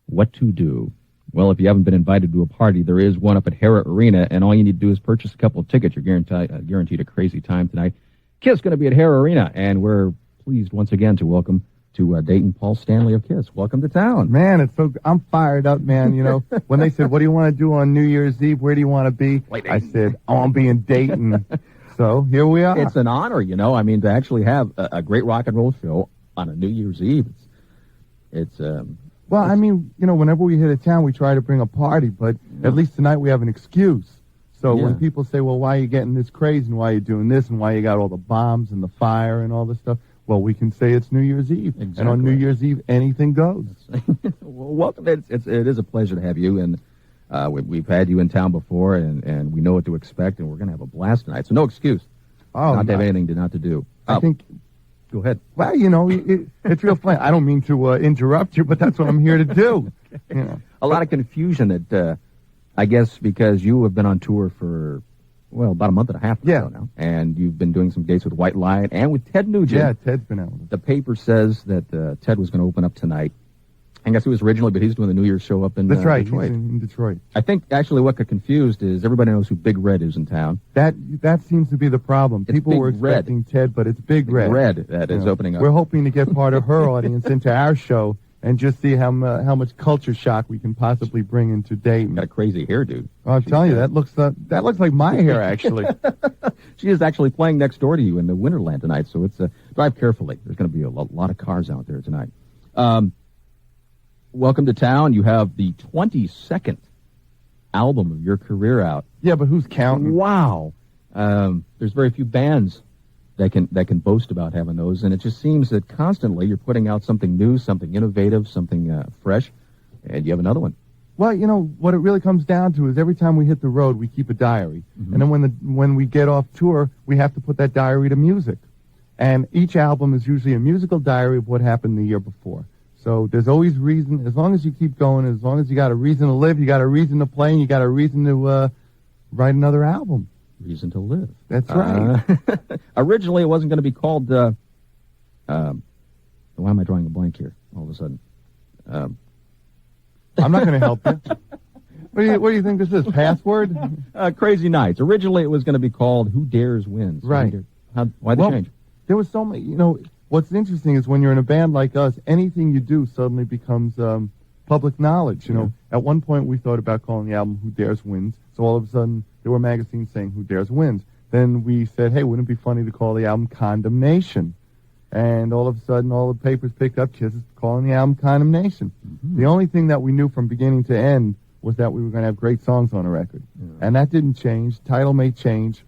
what to do. Well, if you haven't been invited to a party, there is one up at Hara Arena, and all you need to do is purchase a couple of tickets. You're guaranteed a crazy time tonight. KISS going to be at Hara Arena, and we're pleased once again to welcome to Dayton Paul Stanley of KISS. Welcome to town. Man, I'm fired up, man. You know, when they said, what do you want to do on New Year's Eve? Where do you want to be? I said, I want to be in Dayton. So here we are. It's an honor, to actually have a great rock and roll show on a New Year's Eve. Whenever we hit a town, we try to bring a party, but at least tonight we have an excuse. So when people say, well, why are you getting this crazy, and why are you doing this, and why you got all the bombs and the fire and all this stuff, well, we can say it's New Year's Eve. Exactly. And on New Year's Eve, anything goes. Well, welcome. It is a pleasure to have you, and we've had you in town before, and we know what to expect, and we're going to have a blast tonight. So no excuse not to have anything not to do. I think... Go ahead. Well, it's real fun. I don't mean to interrupt you, but that's what I'm here to do. A lot of confusion that, I guess, because you have been on tour for, about a month and a half or so now, and you've been doing some dates with White Lion and with Ted Nugent. Yeah, Ted's been out. The paper says that Ted was going to open up tonight. I guess he was originally, but he's doing the New Year's show up in That's right, Detroit. He's in Detroit. I think, actually, what got confused is everybody knows who Big Red is in town. That seems to be the problem. People were expecting Ted, but it's Big Red. Red that is opening up. We're hoping to get part of her audience into our show and just see how much culture shock we can possibly bring into Dayton. Got a crazy hair, dude. I'm telling you, that looks like my hair, actually. She is actually playing next door to you in the Winterland tonight, so it's drive carefully. There's going to be a lot of cars out there tonight. Welcome to town. You have the 22nd album of your career out. Yeah, but who's counting? Wow. There's very few bands that can boast about having those, and it just seems that constantly you're putting out something new, something innovative, something fresh, and you have another one. Well, what it really comes down to is every time we hit the road, we keep a diary. Mm-hmm. And then when we get off tour, we have to put that diary to music. And each album is usually a musical diary of what happened the year before. So there's always reason, as long as you keep going, as long as you got a reason to live, you got a reason to play, and you got a reason to write another album. Reason to live. That's right. Originally, it wasn't going to be called, why am I drawing a blank here all of a sudden? I'm not going to help you. What do you think this is, Password? Crazy Nights. Originally, it was going to be called Who Dares Wins. Right. Why the change? There was so many, what's interesting is when you're in a band like us, anything you do suddenly becomes public knowledge. At one point we thought about calling the album Who Dares Wins, so all of a sudden there were magazines saying Who Dares Wins. Then we said, hey, wouldn't it be funny to call the album Condemnation? And all of a sudden all the papers picked up KISS is calling the album Condemnation. Mm-hmm. The only thing that we knew from beginning to end was that we were going to have great songs on the record. Yeah. And that didn't change. Title may change,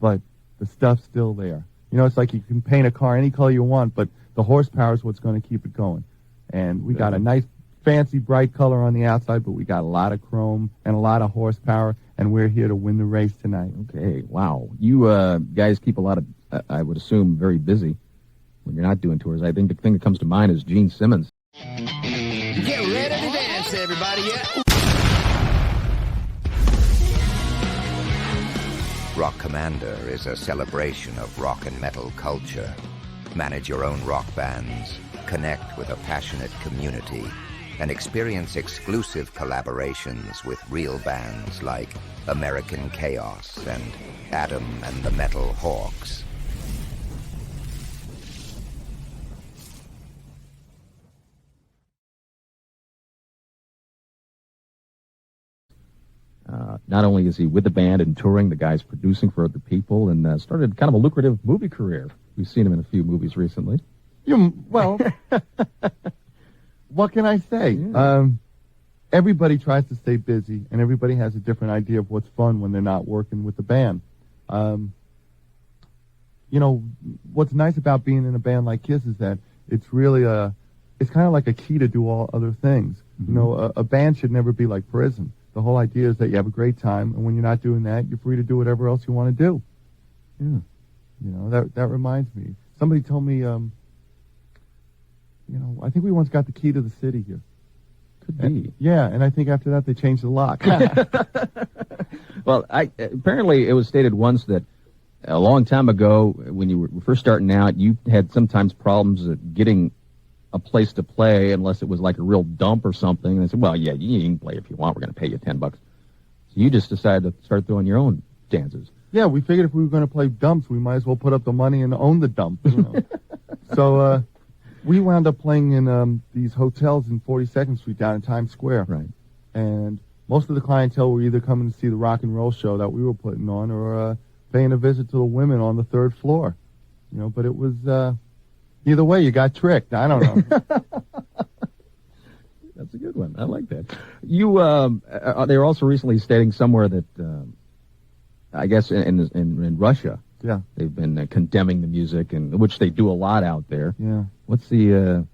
but the stuff's still there. It's like you can paint a car any color you want, but the horsepower is what's going to keep it going. And we got a nice, fancy, bright color on the outside, but we got a lot of chrome and a lot of horsepower, and we're here to win the race tonight. Okay, wow. You guys keep a lot of, I would assume, very busy when you're not doing tours. I think the thing that comes to mind is Gene Simmons. Get ready to dance, everybody, yeah. Rock Commander is a celebration of rock and metal culture. Manage your own rock bands, connect with a passionate community, and experience exclusive collaborations with real bands like American Chaos and Adam and the Metal Hawks. Not only is he with the band and touring, the guy's producing for other people, and started kind of a lucrative movie career. We've seen him in a few movies recently. Well, what can I say? Yeah. Everybody tries to stay busy, and everybody has a different idea of what's fun when they're not working with the band. What's nice about being in a band like KISS is that it's really it's kind of like a key to do all other things. Mm-hmm. A band should never be like prison. The whole idea is that you have a great time, and when you're not doing that, you're free to do whatever else you want to do. Yeah. That reminds me. Somebody told me, I think we once got the key to the city here. Could be. And I think after that they changed the lock. Well, apparently it was stated once that a long time ago, when you were first starting out, you had sometimes problems getting a place to play unless it was like a real dump or something. And they said, well, yeah, you can play if you want. We're going to pay you $10. So you just decided to start throwing your own dances. Yeah, we figured if we were going to play dumps, we might as well put up the money and own the dump. You know? So we wound up playing in these hotels in 42nd Street down in Times Square. Right. And most of the clientele were either coming to see the rock and roll show that we were putting on or paying a visit to the women on the third floor. You know, but it was either way, you got tricked. I don't know. That's a good one. I like that. You, they were also recently stating somewhere that, I guess in Russia, Yeah. they've been condemning the music, and which they do a lot out there. Yeah. What's your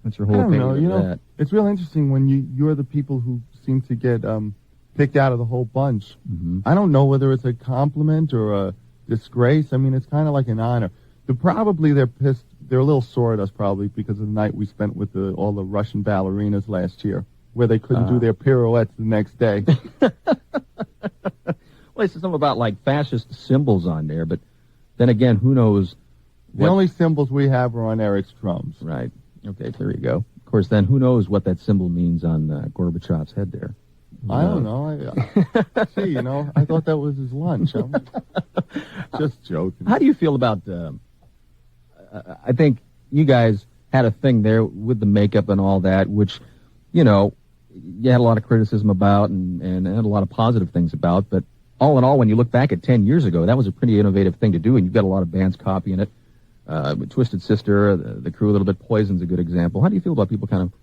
whole I don't know. opinion You of know, that? it's real interesting when you're the people who seem to get picked out of the whole bunch. Mm-hmm. I don't know whether it's a compliment or a disgrace. I mean, it's kind of like an honor. They're pissed. They're a little sore at us probably because of the night we spent with all the Russian ballerinas last year, where they couldn't do their pirouettes the next day. Well, it's something about like fascist symbols on there, but then again, who knows? The only symbols we have are on Eric's drums. Right. Okay, there you go. Of course, then who knows what that symbol means on Gorbachev's head there? I don't know. Gee, you know, I thought that was his lunch. I'm just joking. How do you feel about? I think you guys had a thing there with the makeup and all that, which, you know, you had a lot of criticism about and had a lot of positive things about. But all in all, when you look back at 10 years ago, that was a pretty innovative thing to do, and you've got a lot of bands copying it. Twisted Sister, the Crew a little bit, Poison's a good example. How do you feel about people kind of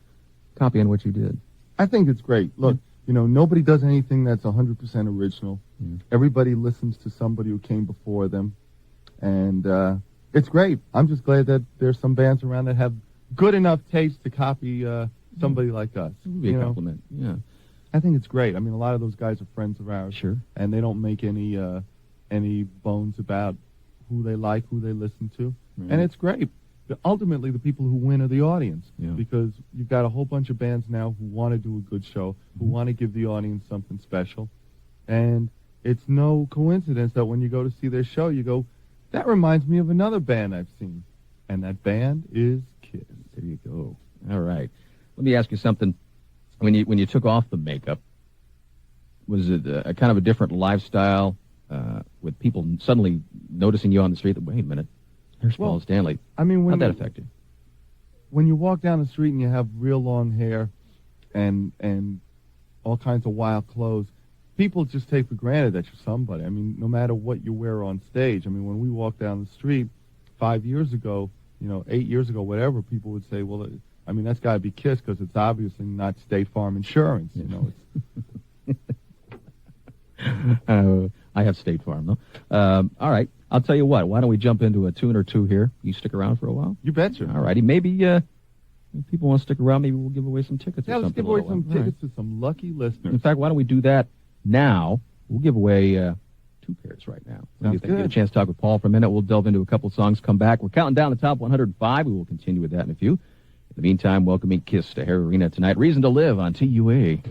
copying what you did? I think it's great. Look, you know, nobody does anything that's 100% original. Yeah. Everybody listens to somebody who came before them, and it's great. I'm just glad that there's some bands around that have good enough taste to copy somebody like us. It would be a compliment. Yeah. I think it's great. I mean, a lot of those guys are friends of ours. Sure. And they don't make any bones about who they like, who they listen to. Right. And it's great. Ultimately, the people who win are the audience. Yeah. Because you've got a whole bunch of bands now who want to do a good show, who want to give the audience something special. And it's no coincidence that when you go to see their show, you go, that reminds me of another band I've seen. And that band is KISS. There you go. All right. Let me ask you something. When you took off the makeup, was it a kind of a different lifestyle with people suddenly noticing you on the street? That, wait a minute, there's Paul Stanley. I mean, how'd that affect you? When you walk down the street and you have real long hair and all kinds of wild clothes, people just take for granted that you're somebody. I mean, no matter what you wear on stage. I mean, when we walked down the street 5 years ago, 8 years ago, whatever, people would say, well, I mean, that's got to be KISS because it's obviously not State Farm Insurance. I have State Farm, though. All right. I'll tell you what. Why don't we jump into a tune or two here? You stick around for a while? You betcha. All righty. Maybe if people want to stick around, maybe we'll give away some tickets or something. Yeah, let's give away some tickets right. to some lucky listeners. In fact, why don't we do that now? We'll give away 2 pairs right now. Sounds Get a good. chance to talk with Paul for a minute. We'll delve into a couple songs, come back. We're counting down the top 105. We will continue with that in a few. In the meantime, welcoming KISS to Harry Arena tonight. Reason to Live on TUE.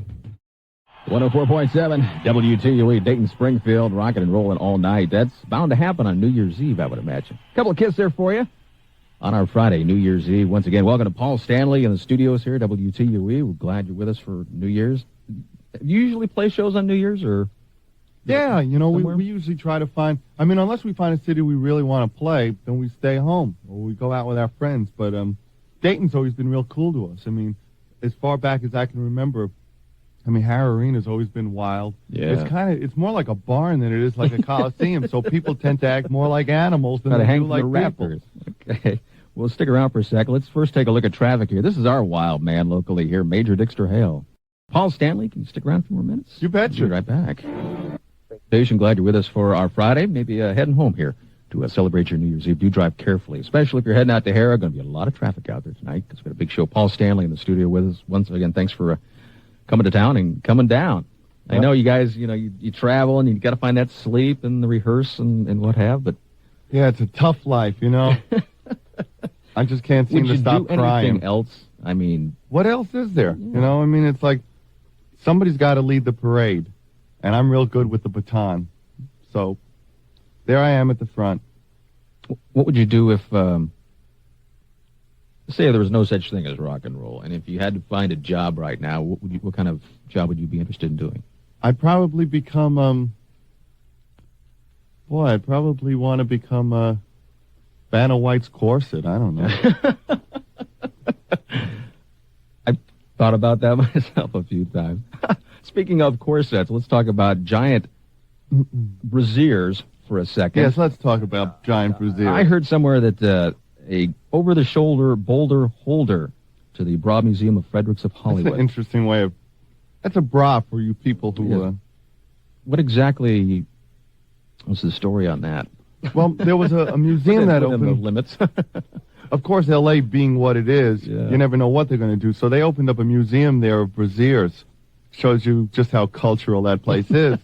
104.7 WTUE, Dayton, Springfield, rocking and rolling all night. That's bound to happen on New Year's Eve, I would imagine. A couple of KISS there for you on our Friday, New Year's Eve. Once again, welcome to Paul Stanley in the studios here at WTUE. We're glad you're with us for New Year's. Do you usually play shows on New Year's, or? Yeah, we usually try to find, I mean, unless we find a city we really want to play, then we stay home or we go out with our friends. But Dayton's always been real cool to us. I mean, as far back as I can remember, Harry Arena's always been wild. Yeah. It's more like a barn than it is like a coliseum, so people tend to act more like animals than they do like the rappers. Okay. We'll stick around for a second. Let's first take a look at traffic here. This is our wild man locally here, Major Dixter Hale. Paul Stanley, can you stick around a few more minutes? You betcha. We'll be right back. Station, glad you're with us for our Friday. Maybe heading home here to celebrate your New Year's Eve. Do drive carefully, especially if you're heading out to Harrah. Going to be a lot of traffic out there tonight because we've got a big show. Paul Stanley in the studio with us. Once again, thanks for coming to town and coming down. I know you guys, you travel and you got to find that sleep and the rehearse and what have, but... Yeah, it's a tough life, I just can't seem to stop crying. Would you do anything else? I mean... What else is there? Yeah. It's like somebody's got to lead the parade, and I'm real good with the baton. So there I am at the front. What would you do if Say there was no such thing as rock and roll, and if you had to find a job right now, what kind of job would you be interested in doing? I'd probably become, I'd probably want to become Vanna White's corset. I don't know. I've thought about that myself a few times. Speaking of corsets, let's talk about giant brassieres for a second. Yes, let's talk about giant brassieres. I heard somewhere that a over-the-shoulder boulder holder to the Bra Museum of Fredericks of Hollywood. That's an interesting way of... That's a bra for you people who... Yeah. What exactly was the story on that? Well, there was a museum that Within opened... the limits. Of course, L.A. being what it is, you never know what they're going to do. So they opened up a museum there of brassieres. Shows you just how cultural that place is.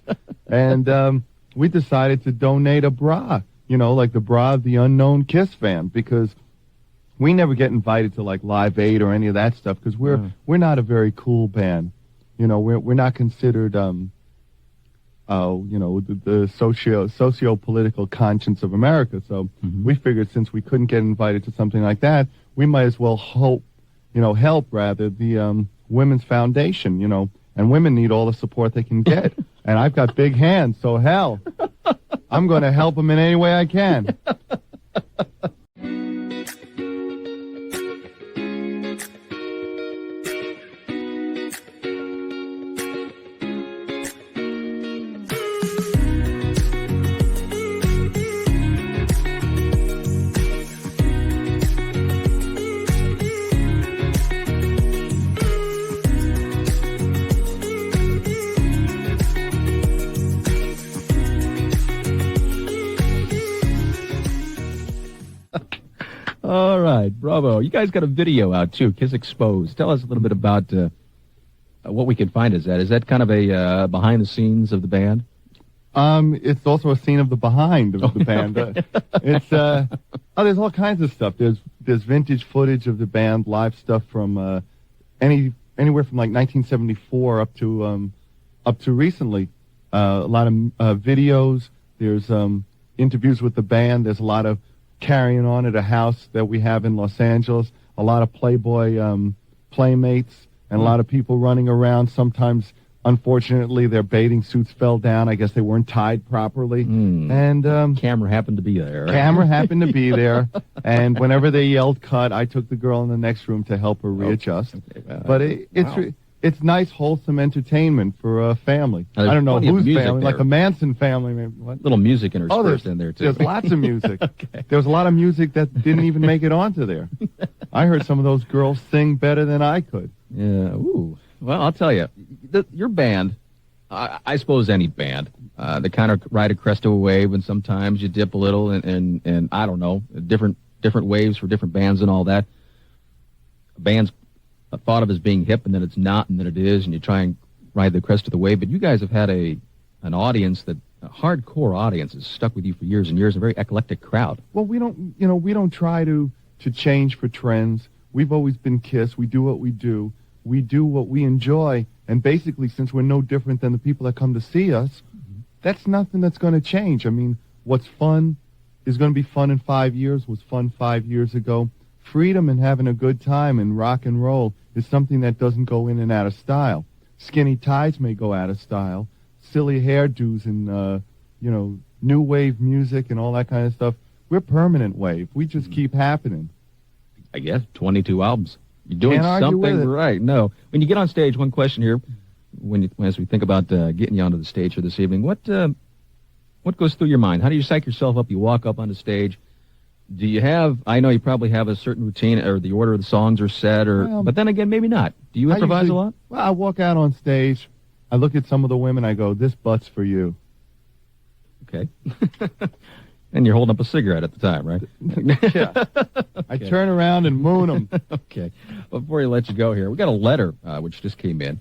And we decided to donate a bra, like the bra of the unknown KISS fan, because we never get invited to like Live Aid or any of that stuff, because we're not a very cool band. We're not considered, the socio-political conscience of America. So we figured since we couldn't get invited to something like that, we might as well help the Women's Foundation, and women need all the support they can get. And I've got big hands, so hell, I'm going to help them in any way I can. All right, bravo. You guys got a video out, too, KISS Exposed. Tell us a little bit about what we can find as that. Is that kind of a behind-the-scenes of the band? It's also a scene of the behind of the band. There's all kinds of stuff. There's vintage footage of the band, live stuff from anywhere from like 1974 up to recently. A lot of videos. There's interviews with the band. There's a lot of carrying on at a house that we have in Los Angeles. A lot of Playboy playmates and a lot of people running around. Sometimes, unfortunately, their bathing suits fell down. I guess they weren't tied properly. And camera happened to be there. Camera happened to be there. And whenever they yelled cut, I took the girl in the next room to help her readjust. Okay. But it's nice, wholesome entertainment for a family. I don't know whose family, there. like a Manson family. Maybe. What? Little music interspersed in there, too. There's lots of music. Okay. There was a lot of music that didn't even make it onto there. I heard some of those girls sing better than I could. Yeah. Ooh. Well, I'll tell you, your band, I suppose any band, they kind of ride a crest of a wave, and sometimes you dip a little, and I don't know, different waves for different bands and all that. Bands thought of as being hip, and then it's not, and then it is, and you try and ride the crest of the wave. But you guys have had an audience a hardcore audience has stuck with you for years and years, a very eclectic crowd. Well, we don't try to change for trends. We've always been KISS. We do what we do. We do what we enjoy, and basically, since we're no different than the people that come to see us, that's nothing that's going to change. I mean, what's fun is going to be fun in 5 years, was fun 5 years ago. Freedom and having a good time and rock and roll is something that doesn't go in and out of style. Skinny ties may go out of style. Silly hairdos and, new wave music and all that kind of stuff. We're permanent wave. We just keep happening. I guess 22 albums. You're doing Can't argue with something it. right. No. When you get on stage, one question here, as we think about getting you onto the stage for this evening, what goes through your mind? How do you psych yourself up? You walk up on the stage. Do you have, I know you probably have a certain routine, or the order of the songs are set, but then again, maybe not. Do you improvise a lot? Well, I walk out on stage, I look at some of the women, I go, this butt's for you. Okay. And you're holding up a cigarette at the time, right? Yeah. Okay. I turn around and moon them. Okay. Before we let you go here, we got a letter which just came in.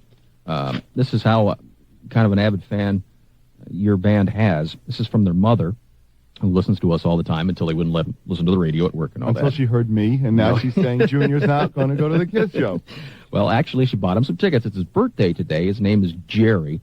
This is how kind of an avid fan your band has. This is from their mother, who listens to us all the time until they wouldn't let them listen to the radio at work and all that. Until she heard me, and now she's saying Junior's not going to go to the KISS show. Well, actually, she bought him some tickets. It's his birthday today. His name is Jerry.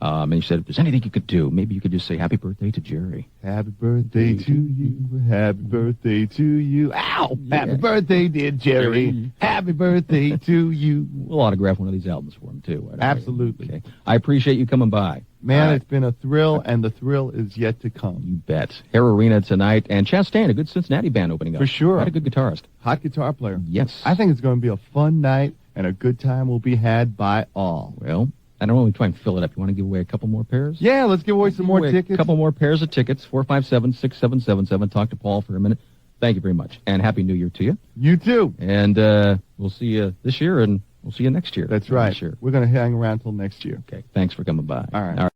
And he said, if there's anything you could do, maybe you could just say happy birthday to Jerry. Happy birthday to you. Happy birthday to you. Ow! Yeah. Happy birthday, dear Jerry. Happy birthday to you. We'll autograph one of these albums for him, too. Absolutely. Okay. I appreciate you coming by. Man, it's been a thrill, and the thrill is yet to come. You bet. Hair Arena tonight, and Chastain, a good Cincinnati band opening up. For sure. Quite a good guitarist. Hot guitar player. Yes. I think it's going to be a fun night, and a good time will be had by all. Well, I don't really try and fill it up. You want to give away a couple more pairs? Yeah, let's give away some more tickets. A couple more pairs of tickets. 457-6777. Talk to Paul for a minute. Thank you very much, and Happy New Year to you. You too. And we'll see you this year, and we'll see you next year. That's right. Sure. We're going to hang around till next year. Okay. Thanks for coming by. All right.